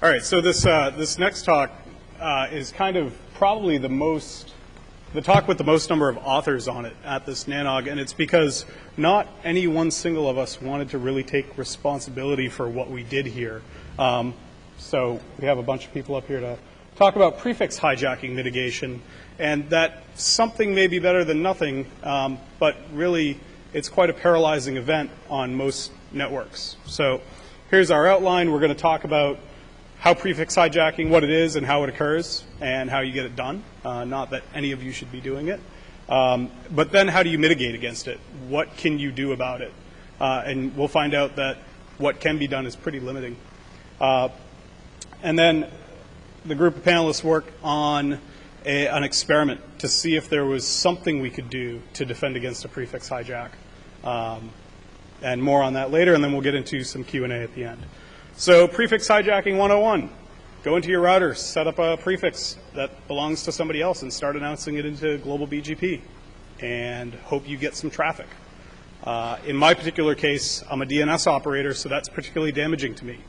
All right, so this next talk is kind of probably the talk with the most number of authors on it at this NANOG, and it's because not any one single of us wanted to really take responsibility for what we did here. So we have a bunch of people up here to talk about prefix hijacking mitigation, and that something may be better than nothing, but really it's quite a paralyzing event on most networks. So here's our outline. We're going to talk about how prefix hijacking, what it is and how it occurs, and how you get it done. Not that any of you should be doing it. But then how do you mitigate against it? What can you do about it? And we'll find out that what can be done is pretty limiting. And then the group of panelists work on an experiment to see if there was something we could do to defend against a prefix hijack. And more on that later, and then we'll get into some Q&A at the end. So prefix hijacking 101. Go into your router, set up a prefix that belongs to somebody else and start announcing it into global BGP and hope you get some traffic. In my particular case, I'm a DNS operator, so that's particularly damaging to me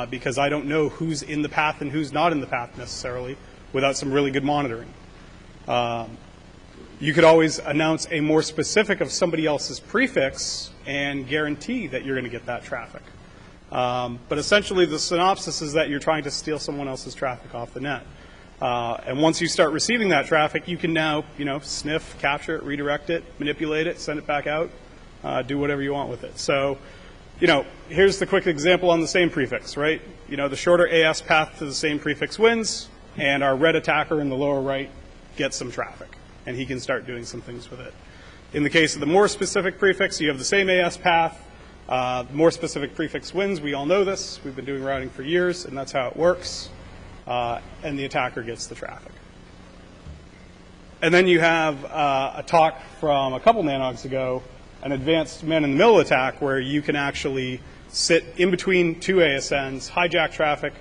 because I don't know who's in the path and who's not in the path necessarily without some really good monitoring. You could always announce a more specific of somebody else's prefix and guarantee that you're going to get that traffic. But essentially, the synopsis is that you're trying to steal someone else's traffic off the net. And once you start receiving that traffic, you can now, sniff, capture it, redirect it, manipulate it, send it back out, do whatever you want with it. So, here's the quick example on the same prefix, right? The shorter AS path to the same prefix wins, and our red attacker in the lower right gets some traffic, and he can start doing some things with it. In the case of the more specific prefix, you have the same AS path. The more specific prefix wins. We all know this. We've been doing routing for years, and that's how it works. And the attacker gets the traffic. And then you have a talk from a couple nanogs ago, an advanced man-in-the-middle attack where you can actually sit in between two ASNs, hijack traffic,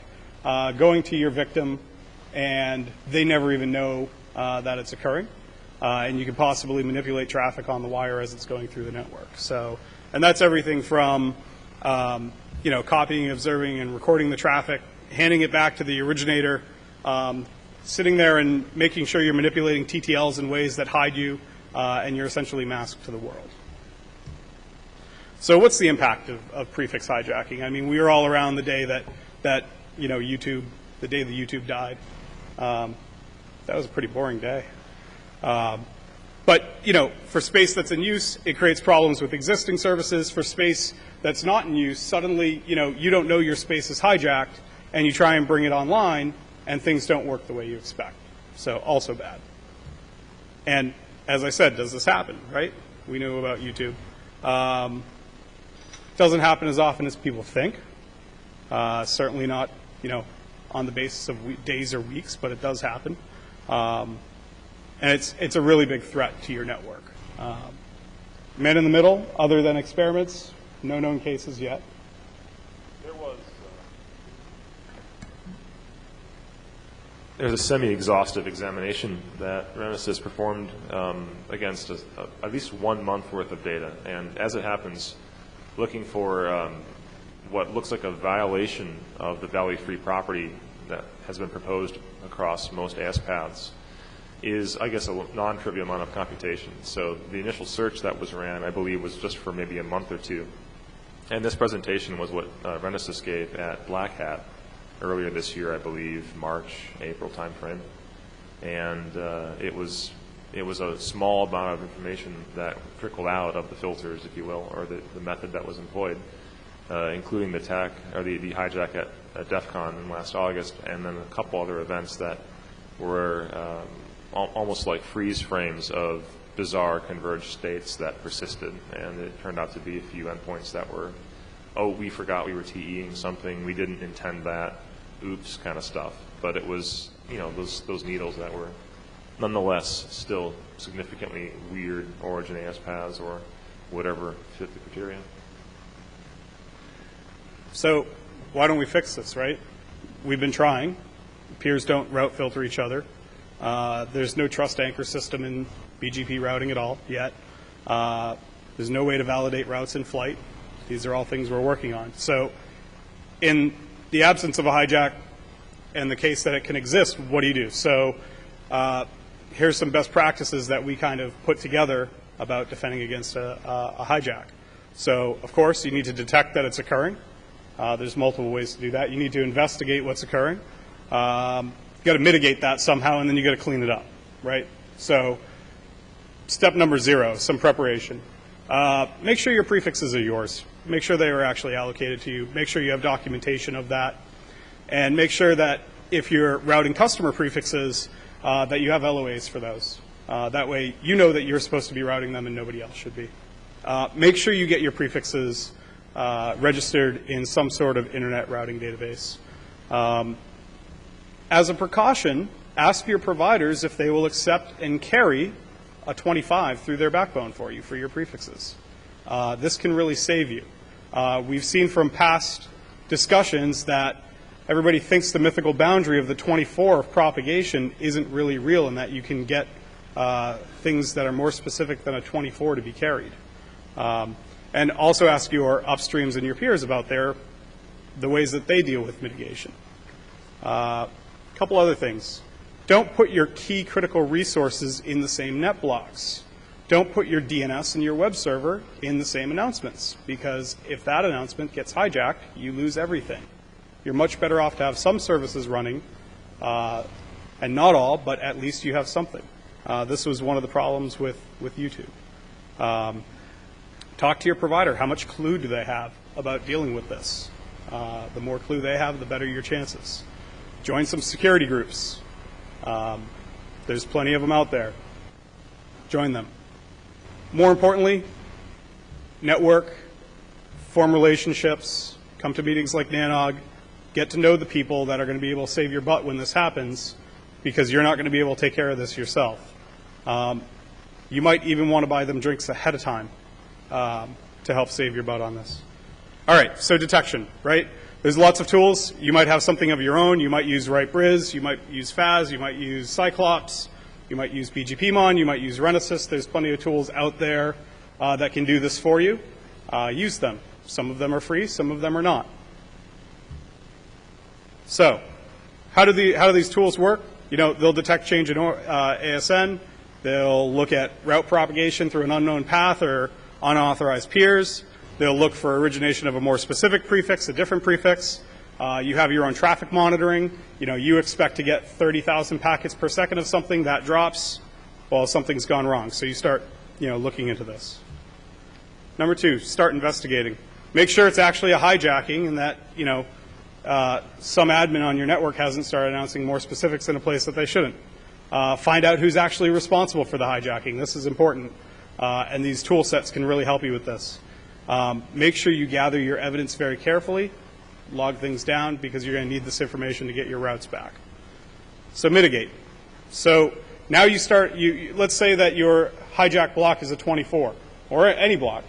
going to your victim, and they never even know that it's occurring. And you can possibly manipulate traffic on the wire as it's going through the network. And that's everything from, copying, observing, and recording the traffic, handing it back to the originator, sitting there and making sure you're manipulating TTLs in ways that hide you, and you're essentially masked to the world. So what's the impact of prefix hijacking? I mean, we were all around the day that YouTube, the day that YouTube died. That was a pretty boring day. But, for space that's in use, it creates problems with existing services. For space that's not in use, suddenly, you don't know your space is hijacked, and you try and bring it online, and things don't work the way you expect. So also bad. And as I said, does this happen, right? We knew about YouTube. Doesn't happen as often as people think. Certainly not, on the basis of days or weeks, but it does happen. And it's a really big threat to your network. Man in the middle, other than experiments, no known cases yet. There's a semi-exhaustive examination that Renesys performed against at least 1 month worth of data. And as it happens, looking for what looks like a violation of the Daly free property that has been proposed across most AS paths is, I guess, a non-trivial amount of computation. So the initial search that was ran, I believe, was just for maybe a month or two. And this presentation was what Renesys gave at Black Hat earlier this year, I believe, March, April timeframe. And it was a small amount of information that trickled out of the filters, if you will, or the method that was employed, including the attack or the hijack at DEF CON in last August, and then a couple other events that were almost like freeze frames of bizarre converged states that persisted. And it turned out to be a few endpoints that were, oh, we forgot we were TEing something, we didn't intend that, oops, kind of stuff. But it was, those needles that were nonetheless still significantly weird origin AS paths or whatever fit the criteria. So why don't we fix this, right? We've been trying. Peers don't route filter each other. There's no trust anchor system in BGP routing at all yet. There's no way to validate routes in flight. These are all things we're working on. So in the absence of a hijack, in the case that it can exist, what do you do? So here's some best practices that we kind of put together about defending against a hijack. So, of course, you need to detect that it's occurring. There's multiple ways to do that. You need to investigate what's occurring. You got to mitigate that somehow, and then you got to clean it up, right? So step number 0, some preparation. Make sure your prefixes are yours. Make sure they are actually allocated to you. Make sure you have documentation of that. And make sure that if you're routing customer prefixes, that you have LOAs for those. That way you know that you're supposed to be routing them and nobody else should be. Make sure you get your prefixes registered in some sort of internet routing database. As a precaution, ask your providers if they will accept and carry a 25 through their backbone for you for your prefixes. This can really save you. We've seen from past discussions that everybody thinks the mythical boundary of the 24 of propagation isn't really real, and that you can get things that are more specific than a 24 to be carried. And also ask your upstreams and your peers about the ways that they deal with mitigation. A couple other things. Don't put your key critical resources in the same net blocks. Don't put your DNS and your web server in the same announcements, because if that announcement gets hijacked, you lose everything. You're much better off to have some services running, and not all, but at least you have something. This was one of the problems with YouTube. Talk to your provider. How much clue do they have about dealing with this? The more clue they have, the better your chances. Join some security groups. There's plenty of them out there. Join them. More importantly, network, form relationships, come to meetings like NANOG, get to know the people that are going to be able to save your butt when this happens, because you're not going to be able to take care of this yourself. You might even want to buy them drinks ahead of time to help save your butt on this. All right, so detection, right? There's lots of tools. You might have something of your own. You might use RightBriz. You might use FAS. You might use Cyclops. You might use BGPmon. You might use Renesys. There's plenty of tools out there that can do this for you. Use them. Some of them are free. Some of them are not. So how do these tools work? You know, they'll detect change in ASN. They'll look at route propagation through an unknown path or unauthorized peers. They'll look for origination of a more specific prefix, a different prefix. You have your own traffic monitoring. You know, you expect to get 30,000 packets per second of something. That drops. Well, something's gone wrong. So you start, looking into this. Number 2, start investigating. Make sure it's actually a hijacking and that, some admin on your network hasn't started announcing more specifics in a place that they shouldn't. Find out who's actually responsible for the hijacking. This is important. And these tool sets can really help you with this. Make sure you gather your evidence very carefully, log things down, because you're going to need this information to get your routes back. So mitigate. So now you start, let's say that your hijack block is a 24, or any block.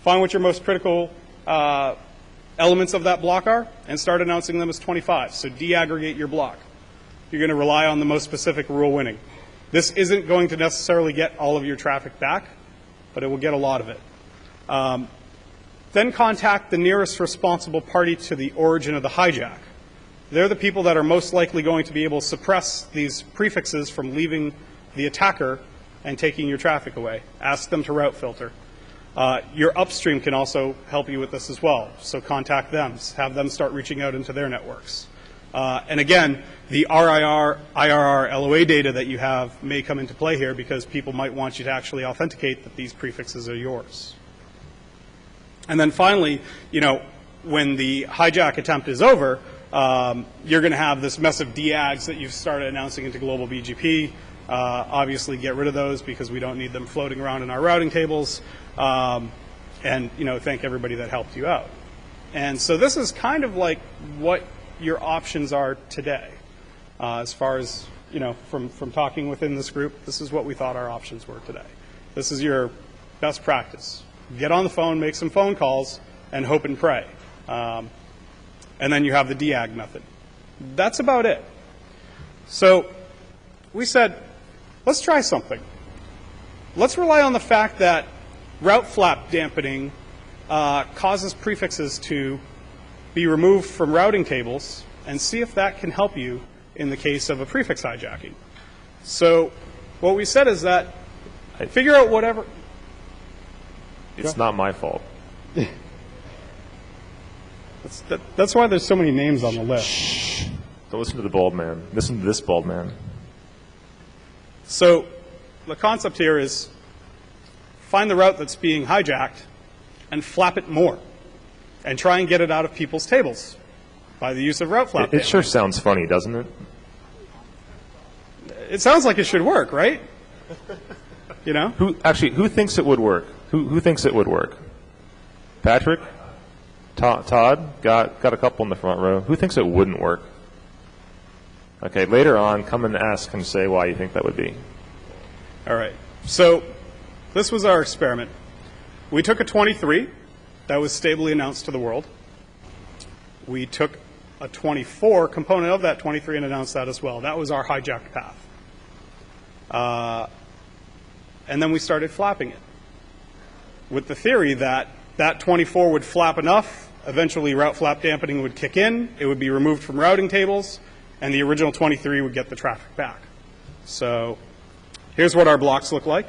Find what your most critical elements of that block are, and start announcing them as 25. So deaggregate your block. You're going to rely on the most specific rule winning. This isn't going to necessarily get all of your traffic back, but it will get a lot of it. Then contact the nearest responsible party to the origin of the hijack. They're the people that are most likely going to be able to suppress these prefixes from leaving the attacker and taking your traffic away. Ask them to route filter. Your upstream can also help you with this as well. So contact them. Have them start reaching out into their networks. And again, the RIR, IRR, LOA data that you have may come into play here, because people might want you to actually authenticate that these prefixes are yours. And then finally, when the hijack attempt is over, you're going to have this mess of DAGs that you've started announcing into global BGP. Obviously, get rid of those because we don't need them floating around in our routing tables. And thank everybody that helped you out. And so this is kind of like what your options are today. As far as, from talking within this group, this is what we thought our options were today. This is your best practice. Get on the phone, make some phone calls, and hope and pray. And then you have the DAG method. That's about it. So we said, let's try something. Let's rely on the fact that route flap dampening causes prefixes to be removed from routing tables and see if that can help you in the case of a prefix hijacking. So what we said is that figure out whatever. It's not my fault. That's why there's so many names on the list. Don't listen to the bald man. Listen to this bald man. So the concept here is find the route that's being hijacked and flap it more and try and get it out of people's tables by the use of route flap. It sure sounds funny, doesn't it? It sounds like it should work, right? You know? Who thinks it would work? Who thinks it would work? Patrick? Todd? Got a couple in the front row. Who thinks it wouldn't work? Okay, later on, come and ask and say why you think that would be. All right. So this was our experiment. We took a 23 that was stably announced to the world. We took a 24 component of that 23 and announced that as well. That was our hijacked path. And then we started flapping it with the theory that that 24 would flap enough, eventually route flap dampening would kick in, it would be removed from routing tables, and the original 23 would get the traffic back. So here's what our blocks look like.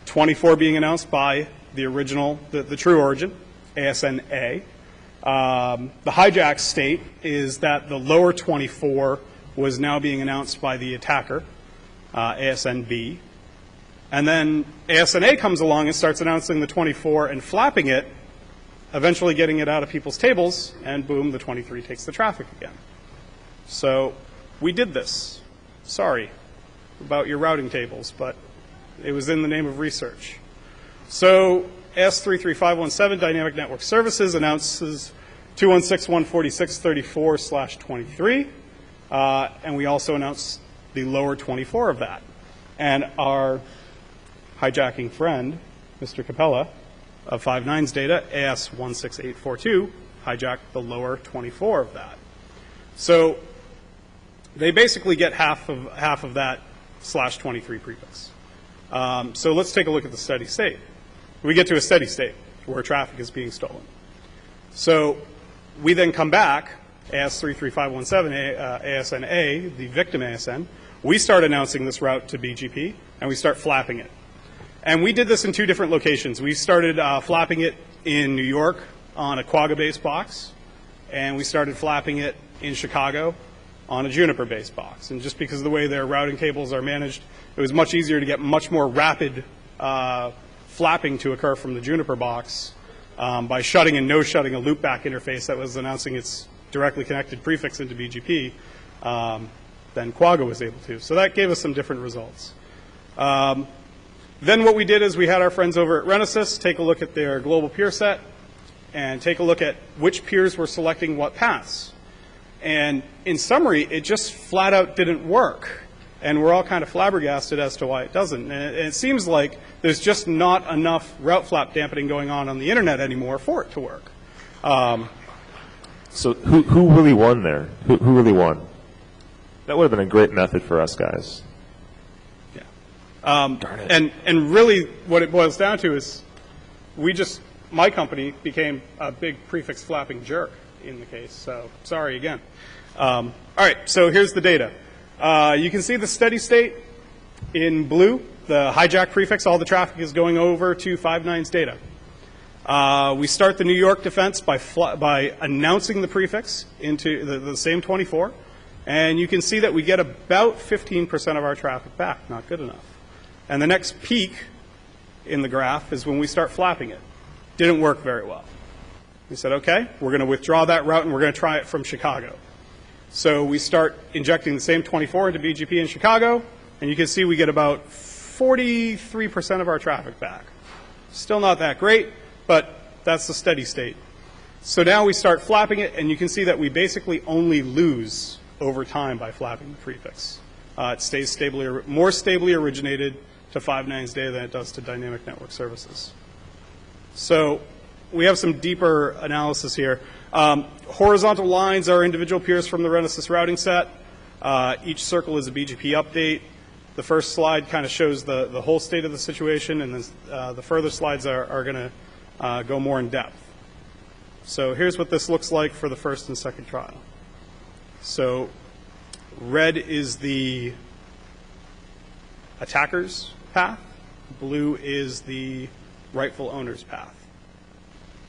24 being announced by the original, the true origin, ASN-A. The hijack state is that the lower 24 was now being announced by the attacker, ASN-B. And then ASN-A comes along and starts announcing the 24 and flapping it, eventually getting it out of people's tables, and boom, the 23 takes the traffic again. So we did this. Sorry about your routing tables, but it was in the name of research. So S33517 Dynamic Network Services announces 216.146.34/23, and we also announced the lower 24 of that. And our hijacking friend, Mr. Kapela, of 5.9's data, AS16842, hijacked the lower 24 of that. So they basically get half of that /23 prefix. So let's take a look at the steady state. We get to a steady state where traffic is being stolen. So we then come back, AS33517, ASN-A, the victim ASN. We start announcing this route to BGP, and we start flapping it. And we did this in two different locations. We started flapping it in New York on a Quagga-based box, and we started flapping it in Chicago on a Juniper-based box. And just because of the way their routing tables are managed, it was much easier to get much more rapid flapping to occur from the Juniper box by shutting and no-shutting a loopback interface that was announcing its directly connected prefix into BGP than Quagga was able to. So that gave us some different results. Then what we did is we had our friends over at Renesys take a look at their global peer set and take a look at which peers were selecting what paths. And in summary, it just flat out didn't work. And we're all kind of flabbergasted as to why it doesn't. And it seems like there's just not enough route flap dampening going on the internet anymore for it to work. So who really won there? Who really won? That would have been a great method for us guys. Yeah. Darn it. And really what it boils down to is my company became a big prefix flapping jerk in the case. So sorry again. All right, so here's the data. You can see the steady state in blue, the hijack prefix, all the traffic is going over to 5.9's data. We start the New York defense by announcing the prefix into the same 24, and you can see that we get about 15% of our traffic back, not good enough. And the next peak in the graph is when we start flapping it. Didn't work very well. We said, okay, we're going to withdraw that route and we're going to try it from Chicago. So we start injecting the same 24 into BGP in Chicago, and you can see we get about 43% of our traffic back. Still not that great, but that's the steady state. So now we start flapping it, and you can see that we basically only lose over time by flapping the prefix. It stays more stably originated to 5.9's data than it does to dynamic network services. So we have some deeper analysis here. Horizontal lines are individual peers from the Renesys routing set. Each circle is a BGP update. The first slide kind of shows the whole state of the situation, and then the further slides are going to go more in depth. So here's what this looks like for the first and second trial. So red is the attacker's path. Blue is the rightful owner's path.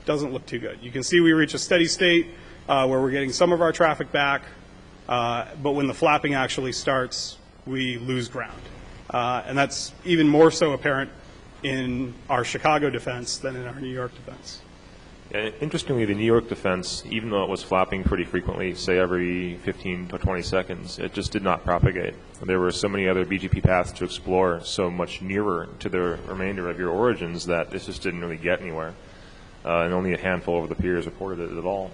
Doesn't look too good. You can see we reach a steady state where we're getting some of our traffic back, but when the flapping actually starts, we lose ground. And that's even more so apparent in our Chicago defense than in our New York defense. Yeah, interestingly, the New York defense, even though it was flapping pretty frequently, say every 15 to 20 seconds, it just did not propagate. There were so many other BGP paths to explore so much nearer to the remainder of your origins that this just didn't really get anywhere. And only a handful of the peers reported it at all.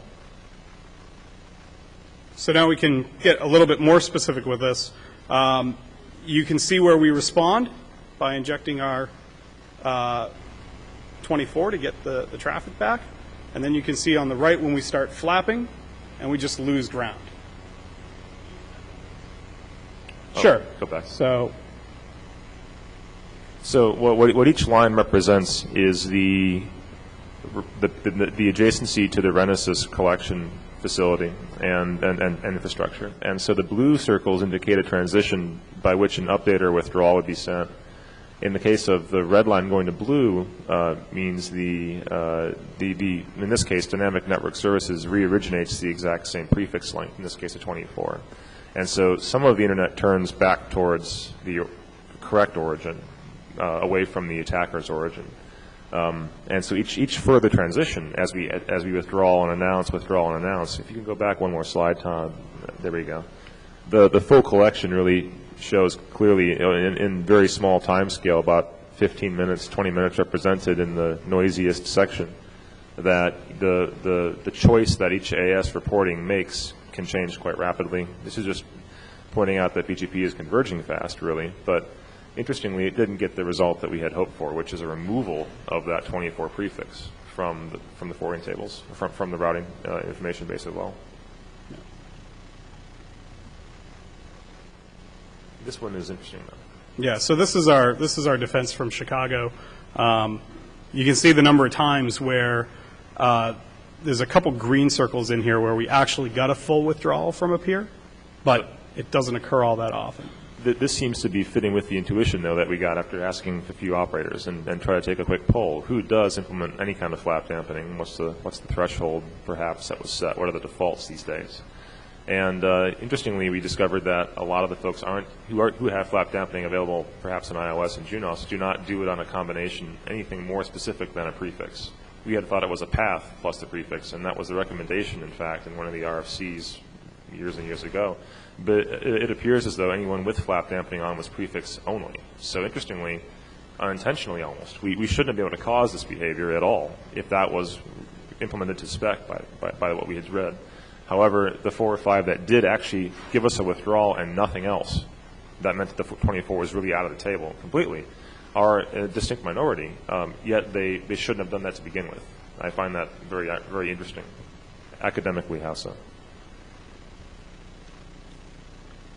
So now we can get a little bit more specific with this. You can see where we respond by injecting our 24 to get the traffic back. And then you can see on the right when we start flapping, and we just lose ground. Sure. Go back. So what each line represents is the adjacency to the Renesys collection facility and infrastructure. And so the blue circles indicate a transition by which an update or withdrawal would be sent. In the case of the red line going to blue, means in this case, Dynamic Network Services re-originates the exact same prefix length, in this case a 24. And so some of the internet turns back towards the correct origin, away from the attacker's origin. And so each further transition, as we withdraw and announce, if you can go back one more slide, Todd, there we go. The full collection really shows clearly in very small time scale, about 15 minutes, 20 minutes represented in the noisiest section, that the choice that each AS reporting makes can change quite rapidly. This is just pointing out that BGP is converging fast, really, but interestingly, it didn't get the result that we had hoped for, which is a removal of that 24 prefix from the forwarding tables, from the routing information base as well. This one is interesting, though. yeah, so this is our defense from Chicago. You can see the number of times where there's a couple green circles in here where we actually got a full withdrawal from a peer, but it doesn't occur all that often. This seems to be fitting with the intuition, though, that we got after asking a few operators and try to take a quick poll. Who does implement any kind of flap dampening? What's the threshold, perhaps, that was set? What are the defaults these days? And interestingly, we discovered that a lot of the folks who have flap dampening available, perhaps in iOS and Junos, do not do it on a combination, anything more specific than a prefix. We had thought it was a path plus the prefix, and that was the recommendation, in fact, in one of the RFCs years and years ago. But it appears as though anyone with flap dampening on was prefix only. So interestingly, unintentionally almost, we shouldn't be able to cause this behavior at all if that was implemented to spec by what we had read. However, the 4 or 5 that did actually give us a withdrawal and nothing else, that meant that the 24 was really out of the table completely, are a distinct minority, yet they shouldn't have done that to begin with. I find that very, very interesting. Academically, how so?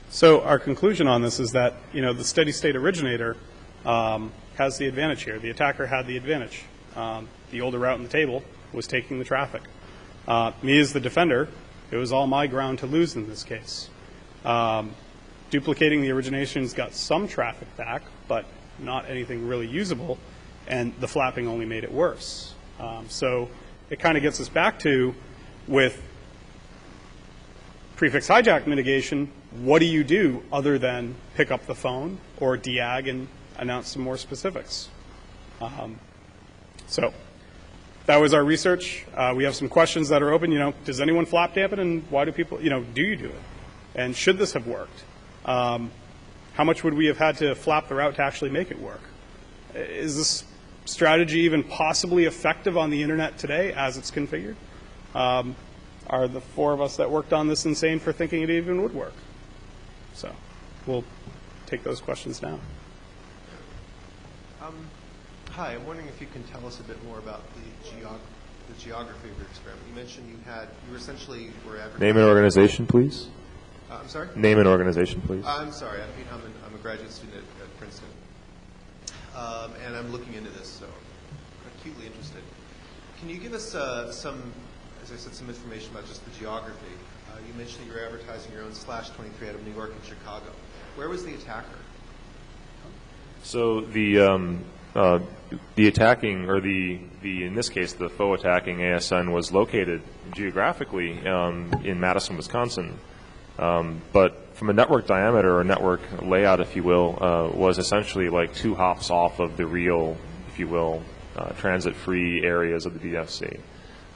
So our conclusion on this is that, the steady state originator has the advantage here. The attacker had the advantage. The older route in the table was taking the traffic. Me as the defender, it was all my ground to lose in this case. Duplicating the originations got some traffic back, but not anything really usable, and the flapping only made it worse. So it kind of gets us back to, with prefix hijack mitigation, what do you do other than pick up the phone or deag and announce some more specifics? So that was our research. We have some questions that are open. Does anyone flap dampen, and why do people, do you do it? And should this have worked? How much would we have had to flap the route to actually make it work? Is this strategy even possibly effective on the internet today as it's configured? Are the 4 of us that worked on this insane for thinking it even would work? So we'll take those questions now. Hi, I'm wondering if you can tell us a bit more about the geography of your experiment. You mentioned you essentially were advertising. Name and organization, please. I'm sorry? Name and organization, please. I'm sorry. I'm a graduate student at Princeton. And I'm looking into this, so I'm acutely interested. Can you give us some as I said, some information about just the geography. You mentioned that you're advertising your own /23 out of New York and Chicago. Where was the attacker? So the attacking, or the in this case the faux attacking ASN was located geographically in Madison, Wisconsin, but from a network diameter or network layout, if you will, was essentially like 2 hops off of the real, if you will, transit-free areas of the DFC.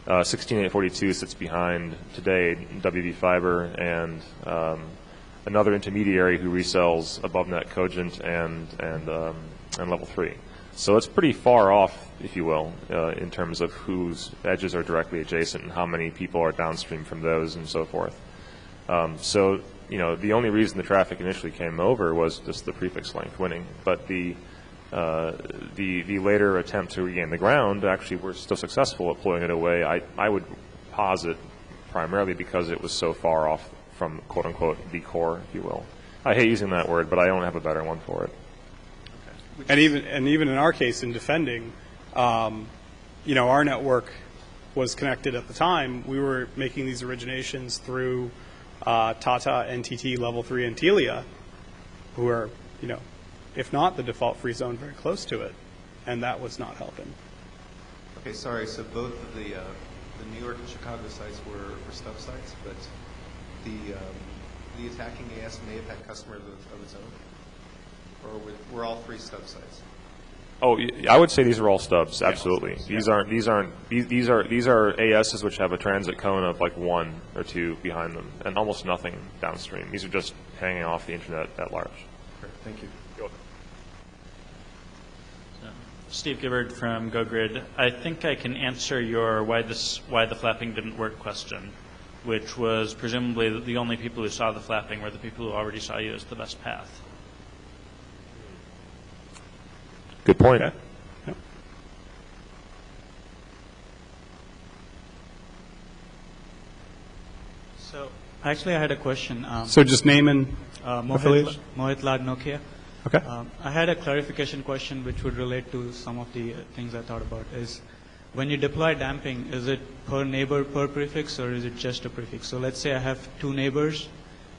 16842 sits behind today WV Fiber and another intermediary who resells AboveNet Cogent and Level 3. So it's pretty far off, if you will, in terms of whose edges are directly adjacent and how many people are downstream from those and so forth. So, the only reason the traffic initially came over was just the prefix length winning. But the later attempt to regain the ground, actually, we're still successful at pulling it away. I would posit primarily because it was so far off from, quote unquote, the core, if you will. I hate using that word, but I don't have a better one for it. And even in our case, in defending, our network was connected at the time. We were making these originations through Tata, NTT, Level 3, and Telia, who are, if not the default free zone, very close to it, and that was not helping. Okay, sorry. So both of the New York and Chicago sites were stub sites, but the attacking AS may have had customers of its own, or were all 3 stub sites? Oh, I would say these are all stubs. Absolutely. Yeah. These are ASs which have a transit cone of like 1 or 2 behind them, and almost nothing downstream. These are just hanging off the internet at large. Great, thank you. Steve Gibbard from GoGrid. I think I can answer your why the flapping didn't work question, which was presumably the only people who saw the flapping were the people who already saw you as the best path. Good point. Okay. Yep. So actually, I had a question. So just name and affiliation? Mohit Lad, Nokia. Okay. I had a clarification question which would relate to some of the things I thought about. Is when you deploy damping, is it per neighbor per prefix, or is it just a prefix? So let's say I have 2 neighbors,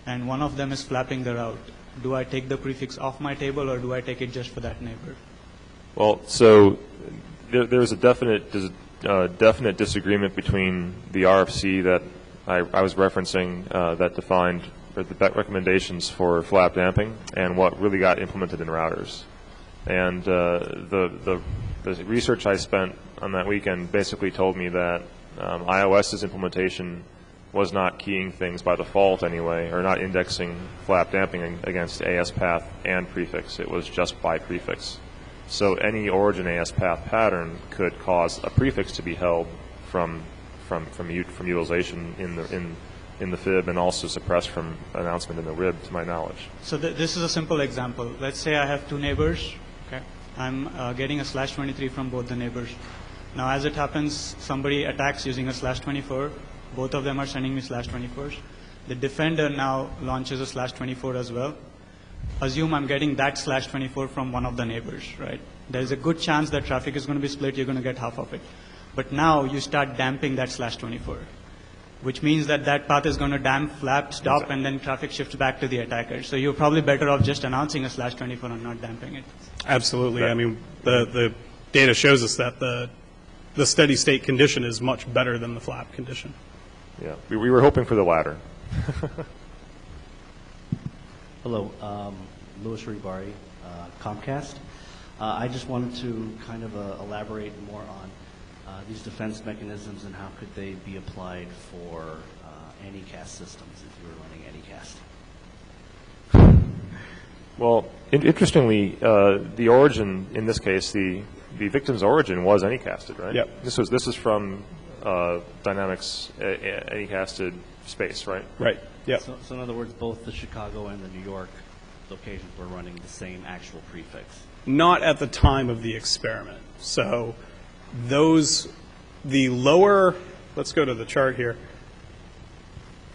and one of them is flapping the route. Do I take the prefix off my table, or do I take it just for that neighbor? Well, so there's a definite disagreement between the RFC that I was referencing that defined the recommendations for flap damping and what really got implemented in routers. And the research I spent on that weekend basically told me that iOS's implementation was not keying things by default anyway, or not indexing flap damping against AS path and prefix. It was just by prefix. So any origin AS path pattern could cause a prefix to be held from utilization in the fib, and also suppressed from announcement in the rib, to my knowledge. So this is a simple example. Let's say I have 2 neighbors. Okay, I'm getting a /23 from both the neighbors. Now, as it happens, somebody attacks using a /24. Both of them are sending me /24s. The defender now launches a /24 as well. Assume I'm getting that /24 from one of the neighbors, right? There's a good chance that traffic is going to be split. You're going to get half of it. But now you start damping that /24, which means that path is going to damp, flap, stop, exactly. And then traffic shifts back to the attacker. So you're probably better off just announcing a /24 and not damping it. Absolutely. I mean, the data shows us that the steady state condition is much better than the flap condition. Yeah, we were hoping for the latter. Hello, Louis Ribari, Comcast. I just wanted to kind of elaborate more on these defense mechanisms and how could they be applied for anycast systems if you were running anycast. Well, interestingly, the origin in this case, the victim's origin was anycasted, right? Yep. This is from Dynamics anycasted space, right? Right. Yeah. So in other words, both the Chicago and the New York locations were running the same actual prefix. Not at the time of the experiment. So the lower, let's go to the chart here.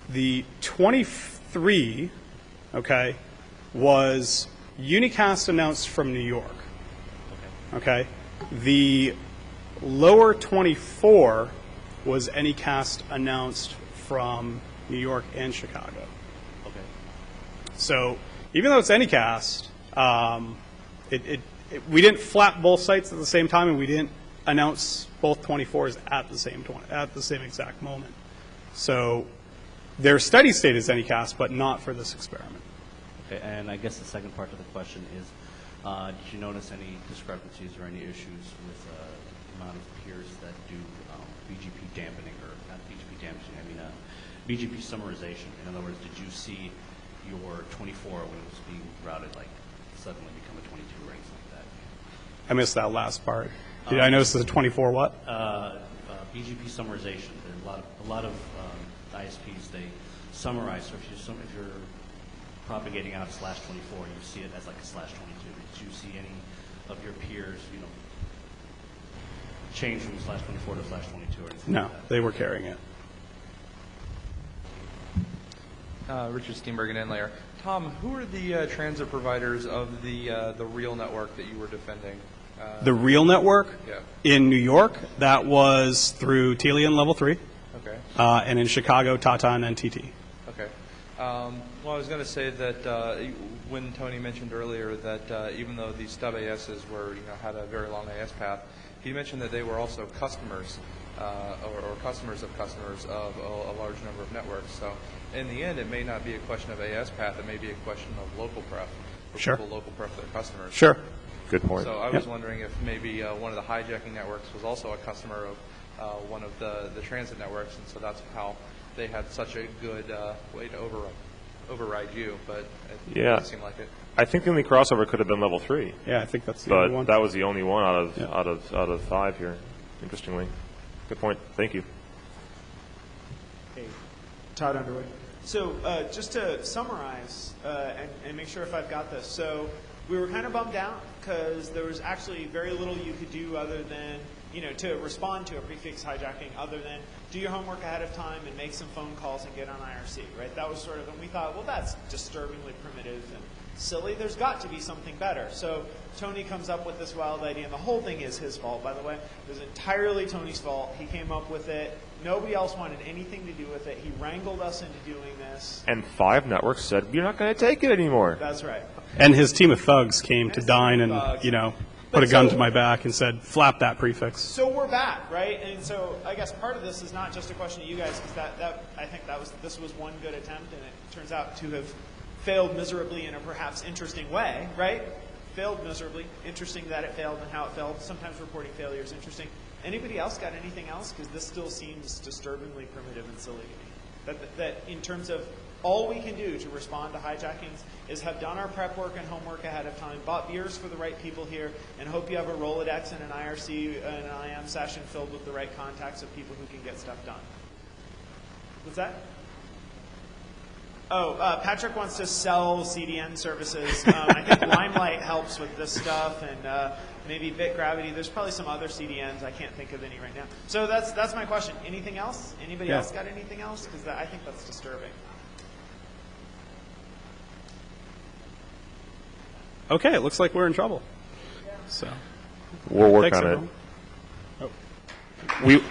The 23, okay, was unicast announced from New York. Okay. The lower 24 was Anycast announced from New York and Chicago. Okay. So even though it's Anycast, we didn't flap both sites at the same time, and we didn't announce both 24s at the same exact moment. So their steady state is Anycast, but not for this experiment. Okay, and I guess the second part of the question is, did you notice any discrepancies or any issues with the amount of peers that do BGP dampening, or not BGP dampening, I mean BGP summarization? In other words, did you see your 24 when it was being routed like suddenly become a 22 or anything like that? I missed that last part. Did I notice the 24 what? BGP summarization. There are a lot of ISPs, they summarize. So if you're propagating out /24, you see it as like a /22. Did you see any of your peers, change from /24 to /22 or anything No, like that? they were carrying it. Richard Steenberg and N-Layer. Tom, who are the transit providers of the real network that you were defending? The real network Yeah. in New York, that was through Daly and Level 3, Okay. and in Chicago, Tata and NTT. Okay. Well, I was going to say that when Tony mentioned earlier that even though these stub ASs were, had a very long AS path, he mentioned that they were also customers or customers of a large number of networks. So in the end, it may not be a question of AS path. It may be a question of local pref. Sure. People local pref their customers. Sure. Good point. So I was wondering if maybe one of the hijacking networks was also a customer of one of the transit networks, and so that's how they had such a good way to override you, but it doesn't seem like it. I think the only crossover could have been Level 3. Yeah, I think that's the only one. But that was the only one out of 5 here, interestingly. Good point. Thank you. Hey, Todd Underwood. So just to summarize and make sure if I've got this. So we were kind of bummed out because there was actually very little you could do other than, to respond to a prefix hijacking other than do your homework ahead of time and make some phone calls and get on IRC, right? That was sort of, and we thought, well, that's disturbingly primitive and silly. There's got to be something better. So Tony comes up with this wild idea, and the whole thing is his fault, by the way. It was entirely Tony's fault. He came up with it. Nobody else wanted anything to do with it. He wrangled us into doing this. And 5 networks said, you're not going to take it anymore. That's right. And his team of thugs came to dine and, put a gun to my back and said, flap that prefix. So we're back, right? And so I guess part of this is not just a question of you guys, because I think this was one good attempt, and it turns out to have failed miserably in a perhaps interesting way, right? Failed miserably. Interesting that it failed and how it failed. Sometimes reporting failure is interesting. Anybody else got anything else? Because this still seems disturbingly primitive and silly to me. That in terms of all we can do to respond to hijackings is have done our prep work and homework ahead of time, bought beers for the right people here, and hope you have a Rolodex and an IRC and an IM session filled with the right contacts of people who can get stuff done. What's that? Oh, Patrick wants to sell CDN services. I think Limelight helps with this stuff, and maybe BitGravity. There's probably some other CDNs. I can't think of any right now. So that's my question. Anything else? Anybody else got anything else? Because I think that's disturbing. Okay, it looks like we're in trouble. So We'll work thanks, on everyone. it. We.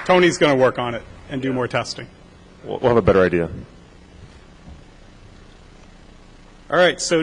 Tony's going to work on it and do more testing. We'll have a better idea. All right, so